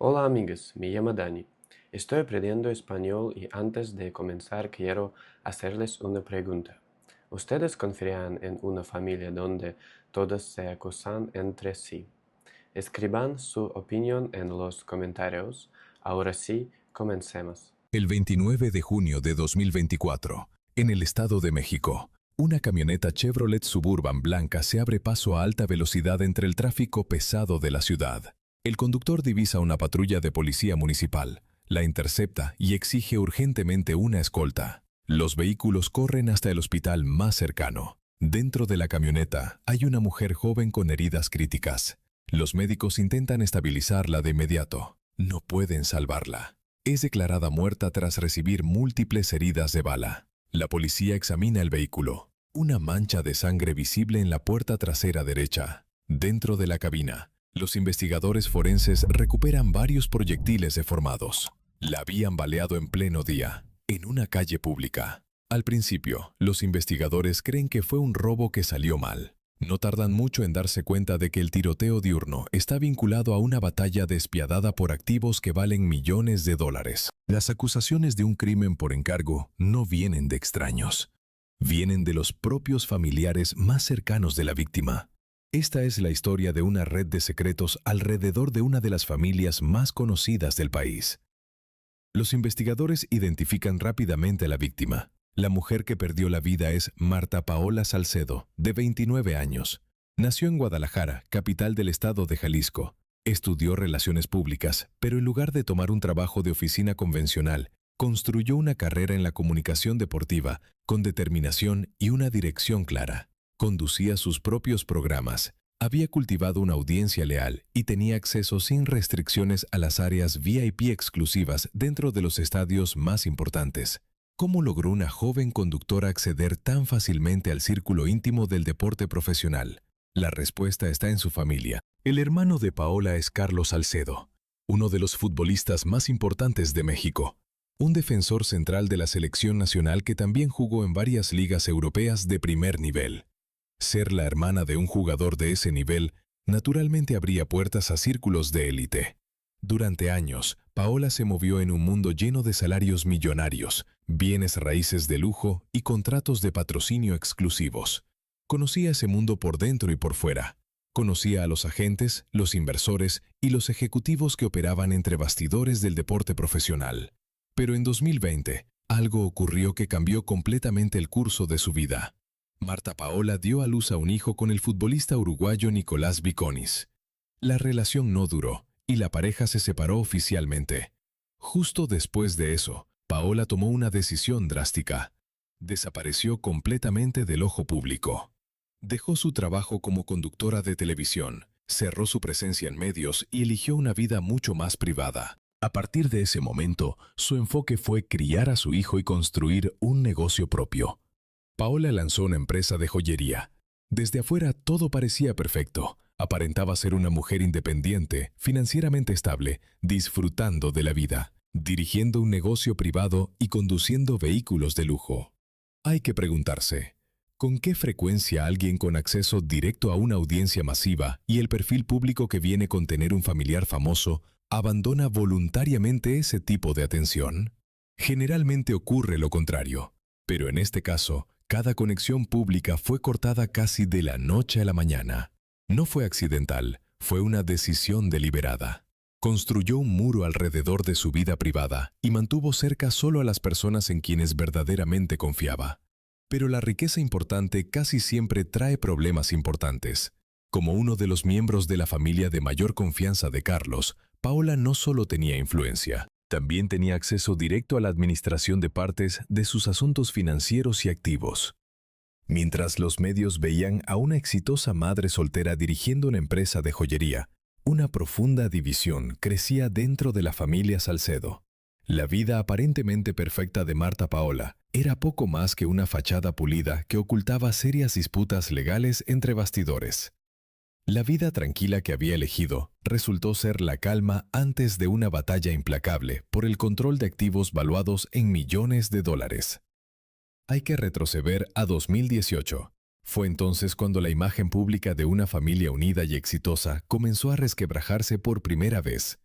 Hola amigos, me llamo Dani. Estoy aprendiendo español y antes de comenzar quiero hacerles una pregunta. ¿Ustedes confían en una familia donde todos se acusan entre sí? Escriban su opinión en los comentarios. Ahora sí, comencemos. El 29 de junio de 2024, en el Estado de México, una camioneta Chevrolet Suburban blanca se abre paso a alta velocidad entre el tráfico pesado de la ciudad. El conductor divisa una patrulla de policía municipal, la intercepta y exige urgentemente una escolta. Los vehículos corren hasta el hospital más cercano. Dentro de la camioneta hay una mujer joven con heridas críticas. Los médicos intentan estabilizarla de inmediato. No pueden salvarla. Es declarada muerta tras recibir múltiples heridas de bala. La policía examina el vehículo. Una mancha de sangre visible en la puerta trasera derecha. Dentro de la cabina, los investigadores forenses recuperan varios proyectiles deformados. La habían baleado en pleno día, en una calle pública. Al principio, los investigadores creen que fue un robo que salió mal. No tardan mucho en darse cuenta de que el tiroteo diurno está vinculado a una batalla despiadada por activos que valen millones de dólares. Las acusaciones de un crimen por encargo no vienen de extraños. Vienen de los propios familiares más cercanos de la víctima. Esta es la historia de una red de secretos alrededor de una de las familias más conocidas del país. Los investigadores identifican rápidamente a la víctima. La mujer que perdió la vida es Marta Paola Salcedo, de 29 años. Nació en Guadalajara, capital del estado de Jalisco. Estudió relaciones públicas, pero en lugar de tomar un trabajo de oficina convencional, construyó una carrera en la comunicación deportiva con determinación y una dirección clara. Conducía sus propios programas, había cultivado una audiencia leal y tenía acceso sin restricciones a las áreas VIP exclusivas dentro de los estadios más importantes. ¿Cómo logró una joven conductora acceder tan fácilmente al círculo íntimo del deporte profesional? La respuesta está en su familia. El hermano de Paola es Carlos Salcedo, uno de los futbolistas más importantes de México. Un defensor central de la selección nacional que también jugó en varias ligas europeas de primer nivel. Ser la hermana de un jugador de ese nivel naturalmente abría puertas a círculos de élite. Durante años, Paola se movió en un mundo lleno de salarios millonarios, bienes raíces de lujo y contratos de patrocinio exclusivos. Conocía ese mundo por dentro y por fuera. Conocía a los agentes, los inversores y los ejecutivos que operaban entre bastidores del deporte profesional. Pero en 2020, algo ocurrió que cambió completamente el curso de su vida. Marta Paola dio a luz a un hijo con el futbolista uruguayo Nicolás Viconis. La relación no duró y la pareja se separó oficialmente. Justo después de eso, Paola tomó una decisión drástica. Desapareció completamente del ojo público. Dejó su trabajo como conductora de televisión, cerró su presencia en medios y eligió una vida mucho más privada. A partir de ese momento, su enfoque fue criar a su hijo y construir un negocio propio. Paola lanzó una empresa de joyería. Desde afuera todo parecía perfecto. Aparentaba ser una mujer independiente, financieramente estable, disfrutando de la vida, dirigiendo un negocio privado y conduciendo vehículos de lujo. Hay que preguntarse, ¿con qué frecuencia alguien con acceso directo a una audiencia masiva y el perfil público que viene con tener un familiar famoso abandona voluntariamente ese tipo de atención? Generalmente ocurre lo contrario, pero en este caso, cada conexión pública fue cortada casi de la noche a la mañana. No fue accidental, fue una decisión deliberada. Construyó un muro alrededor de su vida privada y mantuvo cerca solo a las personas en quienes verdaderamente confiaba. Pero la riqueza importante casi siempre trae problemas importantes. Como uno de los miembros de la familia de mayor confianza de Carlos, Paola no solo tenía influencia, también tenía acceso directo a la administración de partes de sus asuntos financieros y activos. Mientras los medios veían a una exitosa madre soltera dirigiendo una empresa de joyería, una profunda división crecía dentro de la familia Salcedo. La vida aparentemente perfecta de Marta Paola era poco más que una fachada pulida que ocultaba serias disputas legales entre bastidores. La vida tranquila que había elegido resultó ser la calma antes de una batalla implacable por el control de activos valuados en millones de dólares. Hay que retroceder a 2018. Fue entonces cuando la imagen pública de una familia unida y exitosa comenzó a resquebrajarse por primera vez.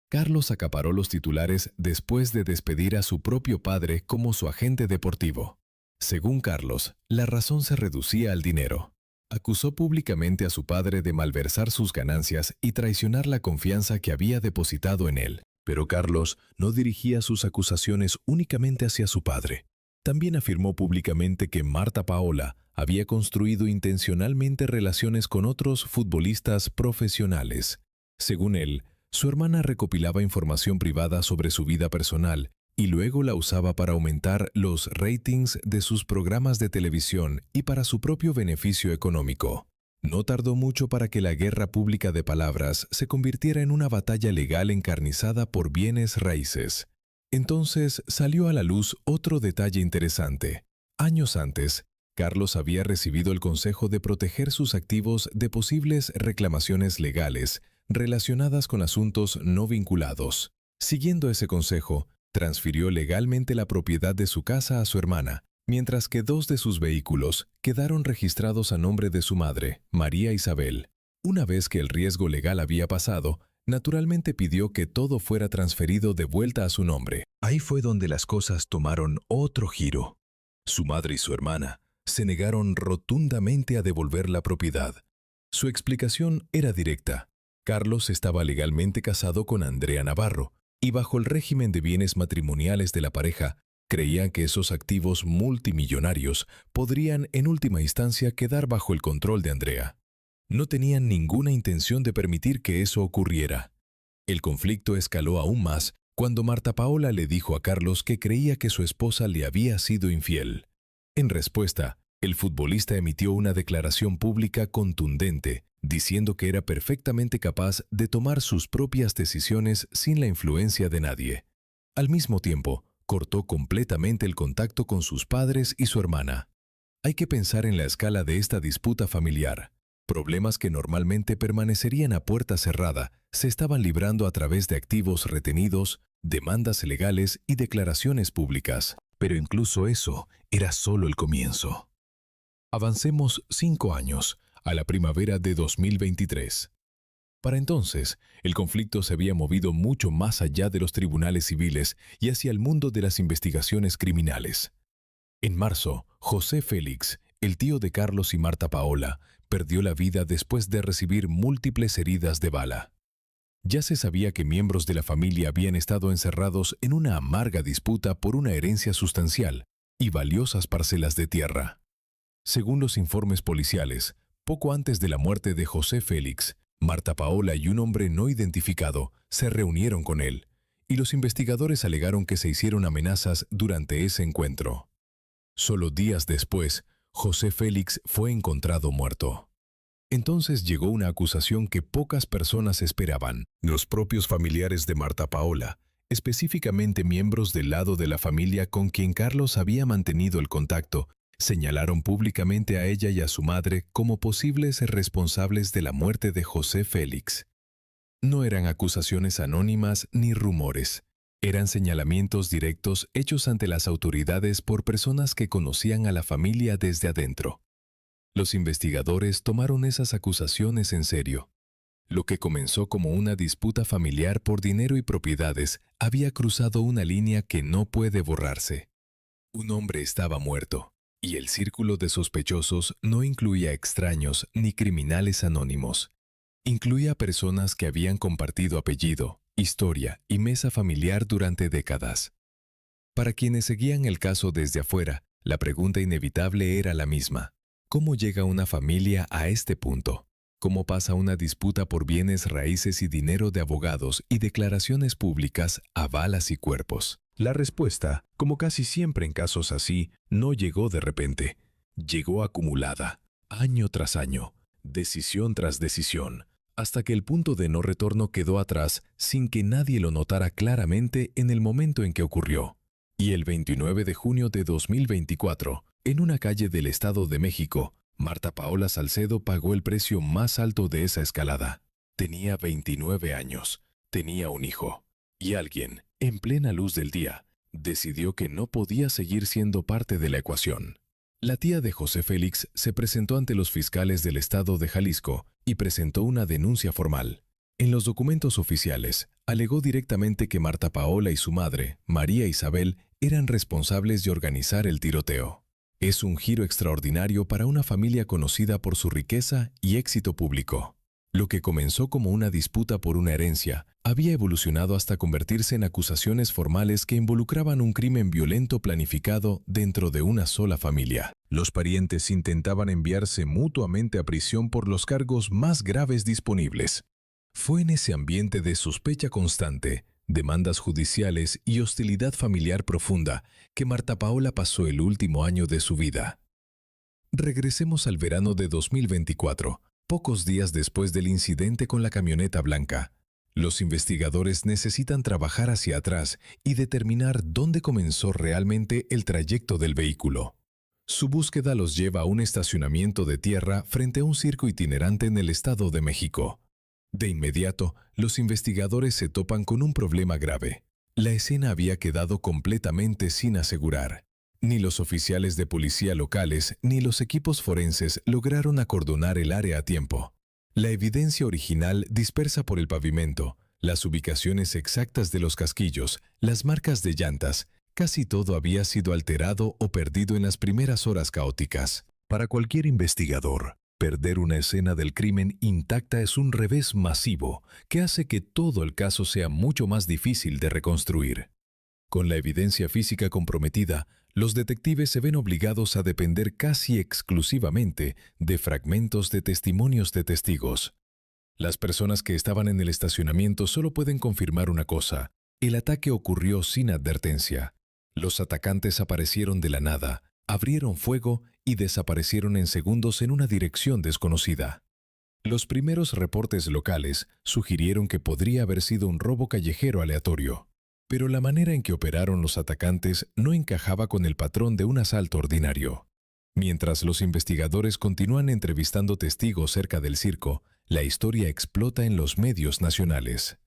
Carlos acaparó los titulares después de despedir a su propio padre como su agente deportivo. Según Carlos, la razón se reducía al dinero. Acusó públicamente a su padre de malversar sus ganancias y traicionar la confianza que había depositado en él. Pero Carlos no dirigía sus acusaciones únicamente hacia su padre. También afirmó públicamente que Marta Paola había construido intencionalmente relaciones con otros futbolistas profesionales. Según él, su hermana recopilaba información privada sobre su vida personal y luego la usaba para aumentar los ratings de sus programas de televisión y para su propio beneficio económico. No tardó mucho para que la guerra pública de palabras se convirtiera en una batalla legal encarnizada por bienes raíces. Entonces salió a la luz otro detalle interesante. Años antes, Carlos había recibido el consejo de proteger sus activos de posibles reclamaciones legales relacionadas con asuntos no vinculados. Siguiendo ese consejo, transfirió legalmente la propiedad de su casa a su hermana, mientras que 2 de sus vehículos quedaron registrados a nombre de su madre, María Isabel. Una vez que el riesgo legal había pasado, naturalmente pidió que todo fuera transferido de vuelta a su nombre. Ahí fue donde las cosas tomaron otro giro. Su madre y su hermana se negaron rotundamente a devolver la propiedad. Su explicación era directa. Carlos estaba legalmente casado con Andrea Navarro, y bajo el régimen de bienes matrimoniales de la pareja, creían que esos activos multimillonarios podrían en última instancia quedar bajo el control de Andrea. No tenían ninguna intención de permitir que eso ocurriera. El conflicto escaló aún más cuando Marta Paola le dijo a Carlos que creía que su esposa le había sido infiel. En respuesta, el futbolista emitió una declaración pública contundente, diciendo que era perfectamente capaz de tomar sus propias decisiones sin la influencia de nadie. Al mismo tiempo, cortó completamente el contacto con sus padres y su hermana. Hay que pensar en la escala de esta disputa familiar. Problemas que normalmente permanecerían a puerta cerrada se estaban librando a través de activos retenidos, demandas legales y declaraciones públicas. Pero incluso eso era solo el comienzo. Avancemos 5 años, a la primavera de 2023. Para entonces, el conflicto se había movido mucho más allá de los tribunales civiles y hacia el mundo de las investigaciones criminales. En marzo, José Félix, el tío de Carlos y Marta Paola, perdió la vida después de recibir múltiples heridas de bala. Ya se sabía que miembros de la familia habían estado encerrados en una amarga disputa por una herencia sustancial y valiosas parcelas de tierra. Según los informes policiales, poco antes de la muerte de José Félix, Marta Paola y un hombre no identificado se reunieron con él, y los investigadores alegaron que se hicieron amenazas durante ese encuentro. Solo días después, José Félix fue encontrado muerto. Entonces llegó una acusación que pocas personas esperaban. Los propios familiares de Marta Paola, específicamente miembros del lado de la familia con quien Carlos había mantenido el contacto, señalaron públicamente a ella y a su madre como posibles responsables de la muerte de José Félix. No eran acusaciones anónimas ni rumores. Eran señalamientos directos hechos ante las autoridades por personas que conocían a la familia desde adentro. Los investigadores tomaron esas acusaciones en serio. Lo que comenzó como una disputa familiar por dinero y propiedades había cruzado una línea que no puede borrarse. Un hombre estaba muerto, y el círculo de sospechosos no incluía extraños ni criminales anónimos. Incluía personas que habían compartido apellido, historia y mesa familiar durante décadas. Para quienes seguían el caso desde afuera, la pregunta inevitable era la misma. ¿Cómo llega una familia a este punto? ¿Cómo pasa una disputa por bienes raíces y dinero de abogados y declaraciones públicas a balas y cuerpos? La respuesta, como casi siempre en casos así, no llegó de repente. Llegó acumulada, año tras año, decisión tras decisión, hasta que el punto de no retorno quedó atrás sin que nadie lo notara claramente en el momento en que ocurrió. Y el 29 de junio de 2024, en una calle del Estado de México, Marta Paola Salcedo pagó el precio más alto de esa escalada. Tenía 29 años, tenía un hijo, y alguien, en plena luz del día, decidió que no podía seguir siendo parte de la ecuación. La tía de José Félix se presentó ante los fiscales del estado de Jalisco y presentó una denuncia formal. En los documentos oficiales, alegó directamente que Marta Paola y su madre, María Isabel, eran responsables de organizar el tiroteo. Es un giro extraordinario para una familia conocida por su riqueza y éxito público. Lo que comenzó como una disputa por una herencia había evolucionado hasta convertirse en acusaciones formales que involucraban un crimen violento planificado dentro de una sola familia. Los parientes intentaban enviarse mutuamente a prisión por los cargos más graves disponibles. Fue en ese ambiente de sospecha constante, demandas judiciales y hostilidad familiar profunda que Marta Paola pasó el último año de su vida. Regresemos al verano de 2024. Pocos días después del incidente con la camioneta blanca, los investigadores necesitan trabajar hacia atrás y determinar dónde comenzó realmente el trayecto del vehículo. Su búsqueda los lleva a un estacionamiento de tierra frente a un circo itinerante en el Estado de México. De inmediato, los investigadores se topan con un problema grave. La escena había quedado completamente sin asegurar. Ni los oficiales de policía locales ni los equipos forenses lograron acordonar el área a tiempo. La evidencia original dispersa por el pavimento, las ubicaciones exactas de los casquillos, las marcas de llantas, casi todo había sido alterado o perdido en las primeras horas caóticas. Para cualquier investigador, perder una escena del crimen intacta es un revés masivo que hace que todo el caso sea mucho más difícil de reconstruir. Con la evidencia física comprometida, los detectives se ven obligados a depender casi exclusivamente de fragmentos de testimonios de testigos. Las personas que estaban en el estacionamiento solo pueden confirmar una cosa: el ataque ocurrió sin advertencia. Los atacantes aparecieron de la nada, abrieron fuego y desaparecieron en segundos en una dirección desconocida. Los primeros reportes locales sugirieron que podría haber sido un robo callejero aleatorio. Pero la manera en que operaron los atacantes no encajaba con el patrón de un asalto ordinario. Mientras los investigadores continúan entrevistando testigos cerca del circo, la historia explota en los medios nacionales.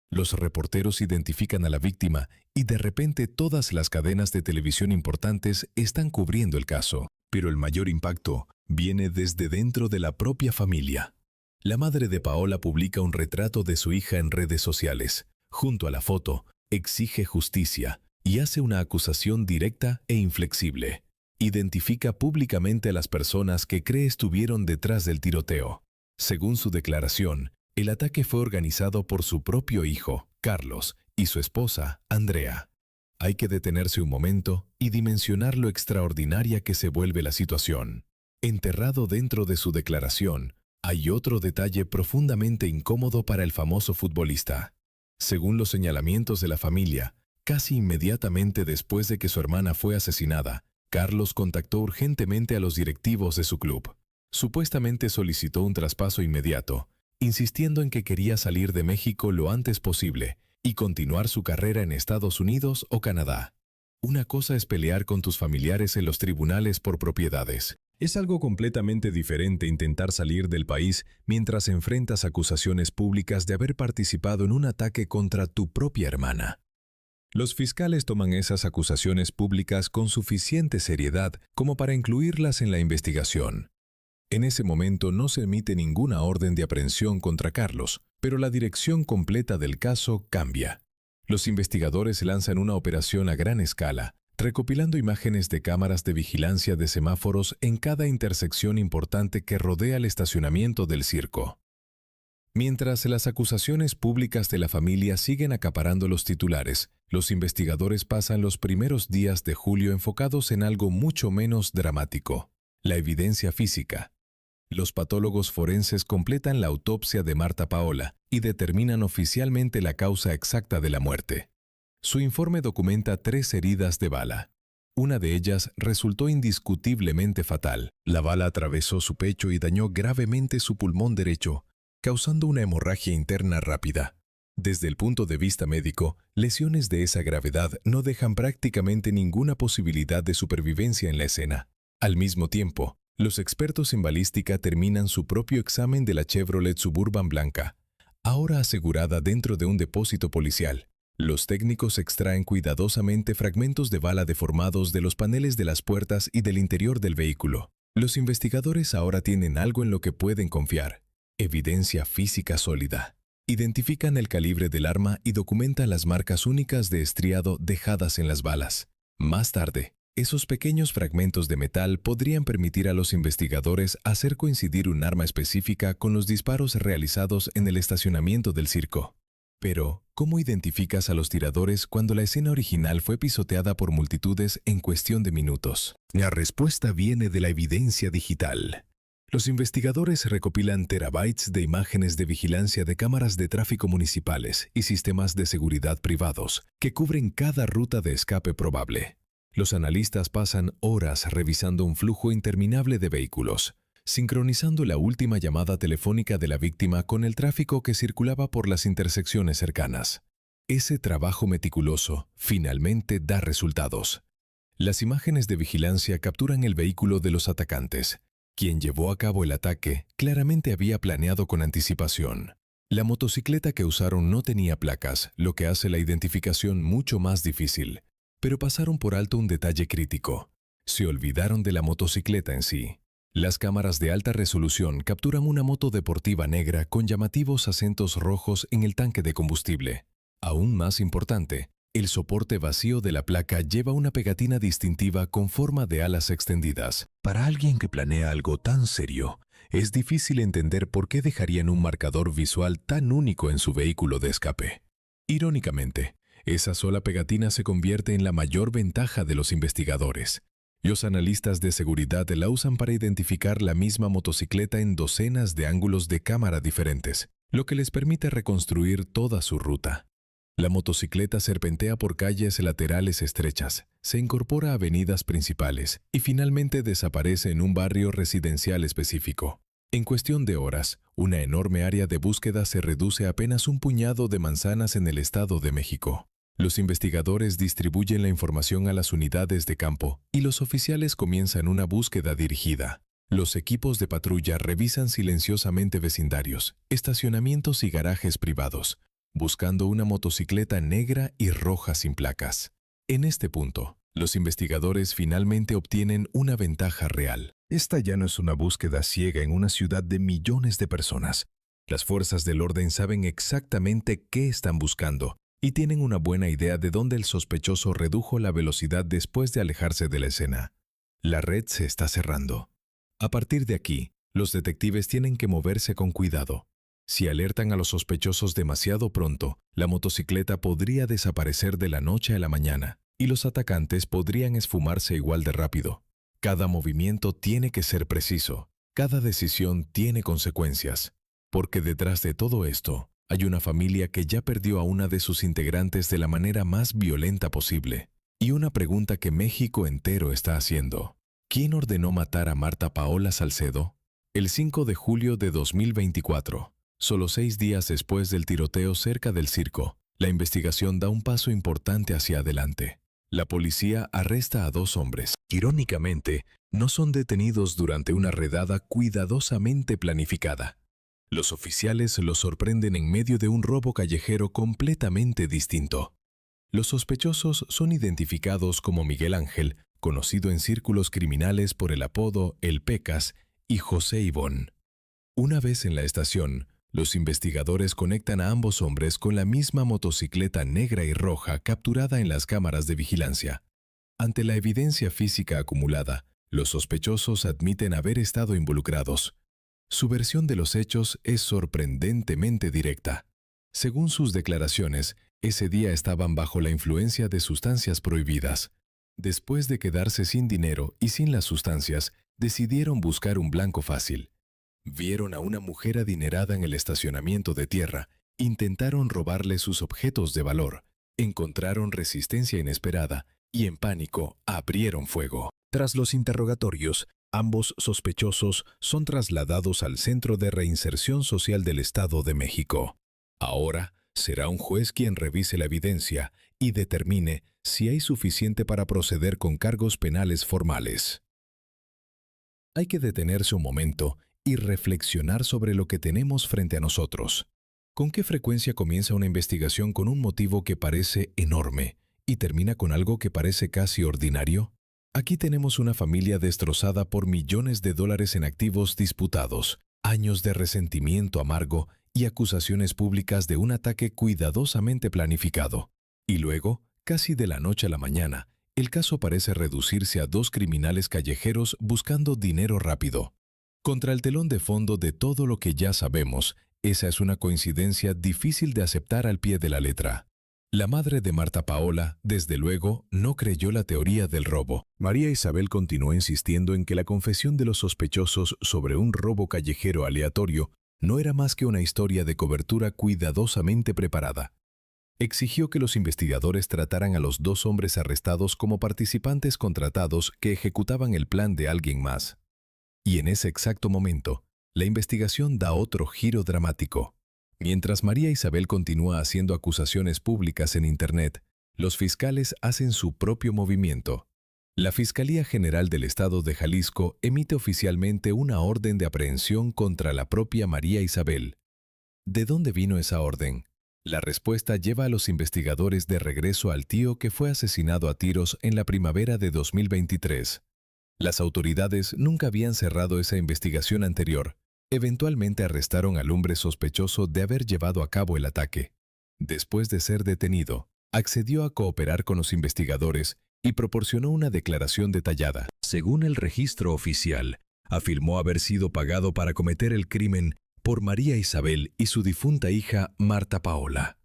Los reporteros identifican a la víctima y de repente todas las cadenas de televisión importantes están cubriendo el caso. Pero el mayor impacto viene desde dentro de la propia familia. La madre de Paola publica un retrato de su hija en redes sociales. Junto a la foto, exige justicia y hace una acusación directa e inflexible. Identifica públicamente a las personas que cree estuvieron detrás del tiroteo. Según su declaración, el ataque fue organizado por su propio hijo, Carlos, y su esposa, Andrea. Hay que detenerse un momento y dimensionar lo extraordinaria que se vuelve la situación. Enterrado dentro de su declaración, hay otro detalle profundamente incómodo para el famoso futbolista. Según los señalamientos de la familia, casi inmediatamente después de que su hermana fue asesinada, Carlos contactó urgentemente a los directivos de su club. Supuestamente solicitó un traspaso inmediato, insistiendo en que quería salir de México lo antes posible y continuar su carrera en Estados Unidos o Canadá. Una cosa es pelear con tus familiares en los tribunales por propiedades. Es algo completamente diferente intentar salir del país mientras enfrentas acusaciones públicas de haber participado en un ataque contra tu propia hermana. Los fiscales toman esas acusaciones públicas con suficiente seriedad como para incluirlas en la investigación. En ese momento no se emite ninguna orden de aprehensión contra Carlos, pero la dirección completa del caso cambia. Los investigadores lanzan una operación a gran escala, recopilando imágenes de cámaras de vigilancia de semáforos en cada intersección importante que rodea el estacionamiento del circo. Mientras las acusaciones públicas de la familia siguen acaparando los titulares, los investigadores pasan los primeros días de julio enfocados en algo mucho menos dramático: la evidencia física. Los patólogos forenses completan la autopsia de Marta Paola y determinan oficialmente la causa exacta de la muerte. Su informe documenta 3 heridas de bala. Una de ellas resultó indiscutiblemente fatal. La bala atravesó su pecho y dañó gravemente su pulmón derecho, causando una hemorragia interna rápida. Desde el punto de vista médico, lesiones de esa gravedad no dejan prácticamente ninguna posibilidad de supervivencia en la escena. Al mismo tiempo, los expertos en balística terminan su propio examen de la Chevrolet Suburban blanca, ahora asegurada dentro de un depósito policial. Los técnicos extraen cuidadosamente fragmentos de bala deformados de los paneles de las puertas y del interior del vehículo. Los investigadores ahora tienen algo en lo que pueden confiar: evidencia física sólida. Identifican el calibre del arma y documentan las marcas únicas de estriado dejadas en las balas. Más tarde, esos pequeños fragmentos de metal podrían permitir a los investigadores hacer coincidir un arma específica con los disparos realizados en el estacionamiento del circo. Pero, ¿cómo identificas a los tiradores cuando la escena original fue pisoteada por multitudes en cuestión de minutos? La respuesta viene de la evidencia digital. Los investigadores recopilan terabytes de imágenes de vigilancia de cámaras de tráfico municipales y sistemas de seguridad privados que cubren cada ruta de escape probable. Los analistas pasan horas revisando un flujo interminable de vehículos, sincronizando la última llamada telefónica de la víctima con el tráfico que circulaba por las intersecciones cercanas. Ese trabajo meticuloso finalmente da resultados. Las imágenes de vigilancia capturan el vehículo de los atacantes. Quien llevó a cabo el ataque claramente había planeado con anticipación. La motocicleta que usaron no tenía placas, lo que hace la identificación mucho más difícil. Pero pasaron por alto un detalle crítico. Se olvidaron de la motocicleta en sí. Las cámaras de alta resolución capturan una moto deportiva negra con llamativos acentos rojos en el tanque de combustible. Aún más importante, el soporte vacío de la placa lleva una pegatina distintiva con forma de alas extendidas. Para alguien que planea algo tan serio, es difícil entender por qué dejarían un marcador visual tan único en su vehículo de escape. Irónicamente, esa sola pegatina se convierte en la mayor ventaja de los investigadores. Los analistas de seguridad la usan para identificar la misma motocicleta en docenas de ángulos de cámara diferentes, lo que les permite reconstruir toda su ruta. La motocicleta serpentea por calles laterales estrechas, se incorpora a avenidas principales y finalmente desaparece en un barrio residencial específico. En cuestión de horas, una enorme área de búsqueda se reduce a apenas un puñado de manzanas en el Estado de México. Los investigadores distribuyen la información a las unidades de campo y los oficiales comienzan una búsqueda dirigida. Los equipos de patrulla revisan silenciosamente vecindarios, estacionamientos y garajes privados, buscando una motocicleta negra y roja sin placas. En este punto, los investigadores finalmente obtienen una ventaja real. Esta ya no es una búsqueda ciega en una ciudad de millones de personas. Las fuerzas del orden saben exactamente qué están buscando y tienen una buena idea de dónde el sospechoso redujo la velocidad después de alejarse de la escena. La red se está cerrando. A partir de aquí, los detectives tienen que moverse con cuidado. Si alertan a los sospechosos demasiado pronto, la motocicleta podría desaparecer de la noche a la mañana y los atacantes podrían esfumarse igual de rápido. Cada movimiento tiene que ser preciso, cada decisión tiene consecuencias, porque detrás de todo esto hay una familia que ya perdió a una de sus integrantes de la manera más violenta posible. Y una pregunta que México entero está haciendo: ¿quién ordenó matar a Marta Paola Salcedo? El 5 de julio de 2024. Solo 6 días después del tiroteo cerca del circo, la investigación da un paso importante hacia adelante. La policía arresta a 2 hombres. Irónicamente, no son detenidos durante una redada cuidadosamente planificada. Los oficiales los sorprenden en medio de un robo callejero completamente distinto. Los sospechosos son identificados como Miguel Ángel, conocido en círculos criminales por el apodo El Pecas, y José Ivón. Una vez en la estación, los investigadores conectan a ambos hombres con la misma motocicleta negra y roja capturada en las cámaras de vigilancia. Ante la evidencia física acumulada, los sospechosos admiten haber estado involucrados. Su versión de los hechos es sorprendentemente directa. Según sus declaraciones, ese día estaban bajo la influencia de sustancias prohibidas. Después de quedarse sin dinero y sin las sustancias, decidieron buscar un blanco fácil. Vieron a una mujer adinerada en el estacionamiento de tierra, intentaron robarle sus objetos de valor, encontraron resistencia inesperada y en pánico abrieron fuego. Tras los interrogatorios, ambos sospechosos son trasladados al Centro de Reinserción Social del Estado de México. Ahora será un juez quien revise la evidencia y determine si hay suficiente para proceder con cargos penales formales. Hay que detenerse un momento y reflexionar sobre lo que tenemos frente a nosotros. ¿Con qué frecuencia comienza una investigación con un motivo que parece enorme y termina con algo que parece casi ordinario? Aquí tenemos una familia destrozada por millones de dólares en activos disputados, años de resentimiento amargo y acusaciones públicas de un ataque cuidadosamente planificado. Y luego, casi de la noche a la mañana, el caso parece reducirse a dos criminales callejeros buscando dinero rápido. Contra el telón de fondo de todo lo que ya sabemos, esa es una coincidencia difícil de aceptar al pie de la letra. La madre de Marta Paola, desde luego, no creyó la teoría del robo. María Isabel continuó insistiendo en que la confesión de los sospechosos sobre un robo callejero aleatorio no era más que una historia de cobertura cuidadosamente preparada. Exigió que los investigadores trataran a los dos hombres arrestados como participantes contratados que ejecutaban el plan de alguien más. Y en ese exacto momento, la investigación da otro giro dramático. Mientras María Isabel continúa haciendo acusaciones públicas en Internet, los fiscales hacen su propio movimiento. La Fiscalía General del Estado de Jalisco emite oficialmente una orden de aprehensión contra la propia María Isabel. ¿De dónde vino esa orden? La respuesta lleva a los investigadores de regreso al tío que fue asesinado a tiros en la primavera de 2023. Las autoridades nunca habían cerrado esa investigación anterior. Eventualmente arrestaron al hombre sospechoso de haber llevado a cabo el ataque. Después de ser detenido, accedió a cooperar con los investigadores y proporcionó una declaración detallada. Según el registro oficial, afirmó haber sido pagado para cometer el crimen por María Isabel y su difunta hija Marta Paola.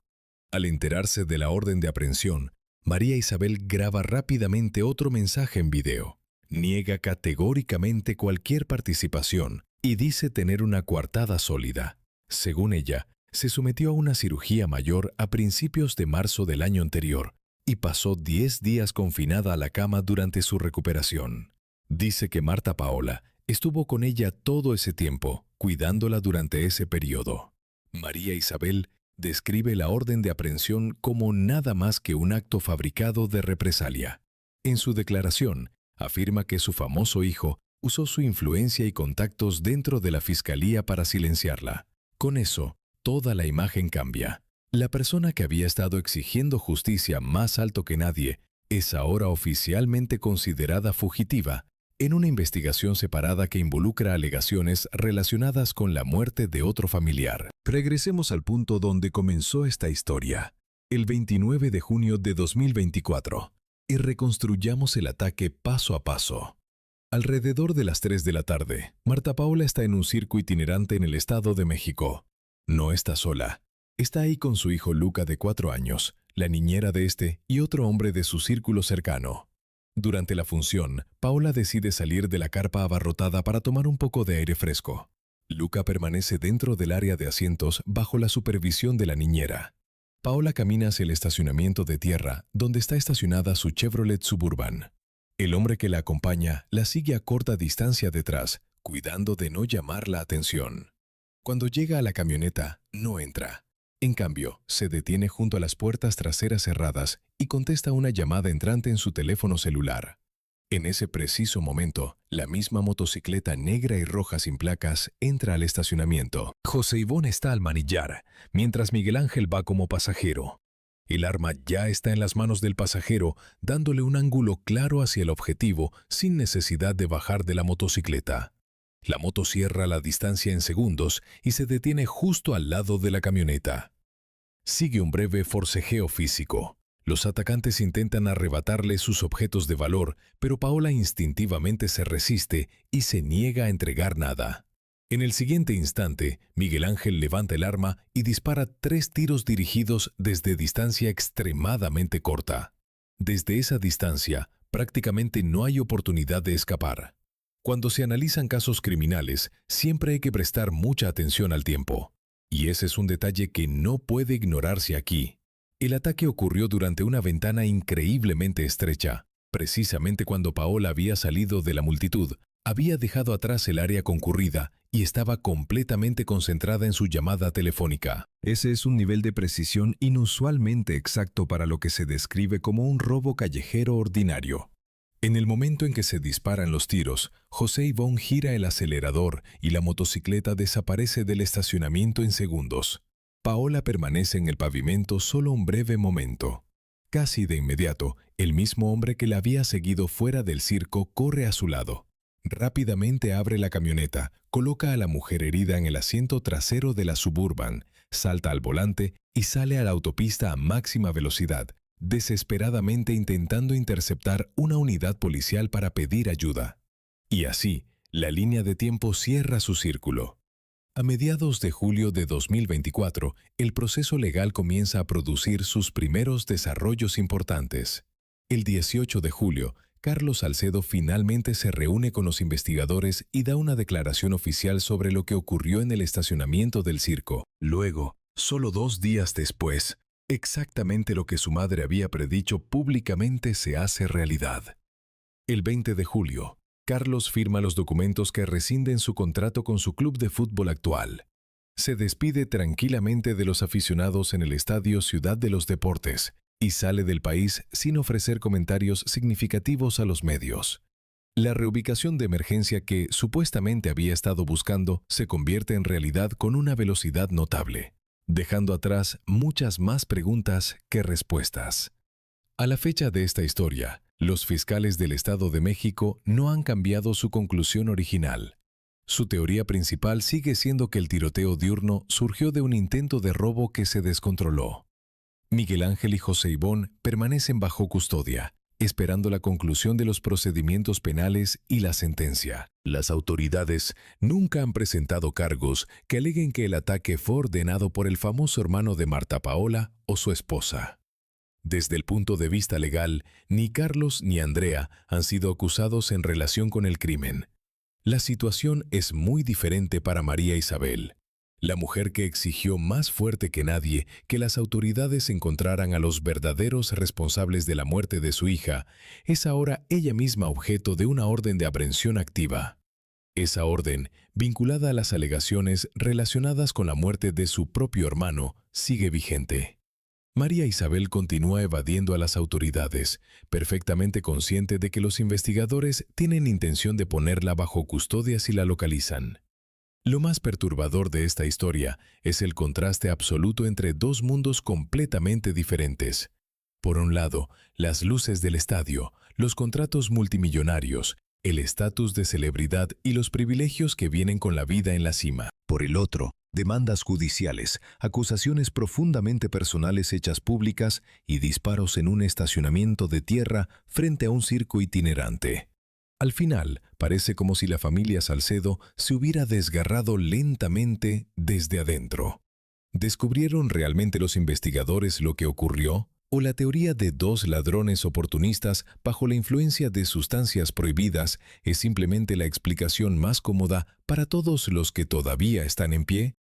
Al enterarse de la orden de aprehensión, María Isabel graba rápidamente otro mensaje en video. Niega categóricamente cualquier participación y dice tener una coartada sólida. Según ella, se sometió a una cirugía mayor a principios de marzo del año anterior y pasó 10 días confinada a la cama durante su recuperación. Dice que Marta Paola estuvo con ella todo ese tiempo, cuidándola durante ese periodo. María Isabel describe la orden de aprehensión como nada más que un acto fabricado de represalia. En su declaración, afirma que su famoso hijo usó su influencia y contactos dentro de la fiscalía para silenciarla. Con eso, toda la imagen cambia. La persona que había estado exigiendo justicia más alto que nadie es ahora oficialmente considerada fugitiva en una investigación separada que involucra alegaciones relacionadas con la muerte de otro familiar. Regresemos al punto donde comenzó esta historia, el 29 de junio de 2024, y reconstruyamos el ataque paso a paso. Alrededor de las 3 de la tarde, Marta Paola está en un circo itinerante en el Estado de México. No está sola. Está ahí con su hijo Luca de 4 años, la niñera de este y otro hombre de su círculo cercano. Durante la función, Paola decide salir de la carpa abarrotada para tomar un poco de aire fresco. Luca permanece dentro del área de asientos bajo la supervisión de la niñera. Paola camina hacia el estacionamiento de tierra, donde está estacionada su Chevrolet Suburban. El hombre que la acompaña la sigue a corta distancia detrás, cuidando de no llamar la atención. Cuando llega a la camioneta, no entra. En cambio, se detiene junto a las puertas traseras cerradas y contesta una llamada entrante en su teléfono celular. En ese preciso momento, la misma motocicleta negra y roja sin placas entra al estacionamiento. José Ivón está al manillar, mientras Miguel Ángel va como pasajero. El arma ya está en las manos del pasajero, dándole un ángulo claro hacia el objetivo sin necesidad de bajar de la motocicleta. La moto cierra la distancia en segundos y se detiene justo al lado de la camioneta. Sigue un breve forcejeo físico. Los atacantes intentan arrebatarle sus objetos de valor, pero Paola instintivamente se resiste y se niega a entregar nada. En el siguiente instante, Miguel Ángel levanta el arma y dispara 3 tiros dirigidos desde distancia extremadamente corta. Desde esa distancia, prácticamente no hay oportunidad de escapar. Cuando se analizan casos criminales, siempre hay que prestar mucha atención al tiempo. Y ese es un detalle que no puede ignorarse aquí. El ataque ocurrió durante una ventana increíblemente estrecha. Precisamente cuando Paola había salido de la multitud, había dejado atrás el área concurrida y estaba completamente concentrada en su llamada telefónica. Ese es un nivel de precisión inusualmente exacto para lo que se describe como un robo callejero ordinario. En el momento en que se disparan los tiros, José Ivón gira el acelerador y la motocicleta desaparece del estacionamiento en segundos. Paola permanece en el pavimento solo un breve momento. Casi de inmediato, el mismo hombre que la había seguido fuera del circo corre a su lado. Rápidamente abre la camioneta, coloca a la mujer herida en el asiento trasero de la Suburban, salta al volante y sale a la autopista a máxima velocidad, desesperadamente intentando interceptar una unidad policial para pedir ayuda. Y así, la línea de tiempo cierra su círculo. A mediados de julio de 2024, el proceso legal comienza a producir sus primeros desarrollos importantes. El 18 de julio, Carlos Salcedo finalmente se reúne con los investigadores y da una declaración oficial sobre lo que ocurrió en el estacionamiento del circo. Luego, solo 2 días después, exactamente lo que su madre había predicho públicamente se hace realidad. El 20 de julio, Carlos firma los documentos que rescinden su contrato con su club de fútbol actual. Se despide tranquilamente de los aficionados en el estadio Ciudad de los Deportes y sale del país sin ofrecer comentarios significativos a los medios. La reubicación de emergencia que supuestamente había estado buscando se convierte en realidad con una velocidad notable, dejando atrás muchas más preguntas que respuestas. A la fecha de esta historia, los fiscales del Estado de México no han cambiado su conclusión original. Su teoría principal sigue siendo que el tiroteo diurno surgió de un intento de robo que se descontroló. Miguel Ángel y José Ivón permanecen bajo custodia, esperando la conclusión de los procedimientos penales y la sentencia. Las autoridades nunca han presentado cargos que aleguen que el ataque fue ordenado por el famoso hermano de Marta Paola o su esposa. Desde el punto de vista legal, ni Carlos ni Andrea han sido acusados en relación con el crimen. La situación es muy diferente para María Isabel, la mujer que exigió más fuerte que nadie que las autoridades encontraran a los verdaderos responsables de la muerte de su hija. Es ahora ella misma objeto de una orden de aprehensión activa. Esa orden, vinculada a las alegaciones relacionadas con la muerte de su propio hermano, sigue vigente. María Isabel continúa evadiendo a las autoridades, perfectamente consciente de que los investigadores tienen intención de ponerla bajo custodia si la localizan. Lo más perturbador de esta historia es el contraste absoluto entre dos mundos completamente diferentes. Por un lado, las luces del estadio, los contratos multimillonarios, el estatus de celebridad y los privilegios que vienen con la vida en la cima. Por el otro, demandas judiciales, acusaciones profundamente personales hechas públicas y disparos en un estacionamiento de tierra frente a un circo itinerante. Al final, parece como si la familia Salcedo se hubiera desgarrado lentamente desde adentro. ¿Descubrieron realmente los investigadores lo que ocurrió? ¿O la teoría de dos ladrones oportunistas bajo la influencia de sustancias prohibidas es simplemente la explicación más cómoda para todos los que todavía están en pie?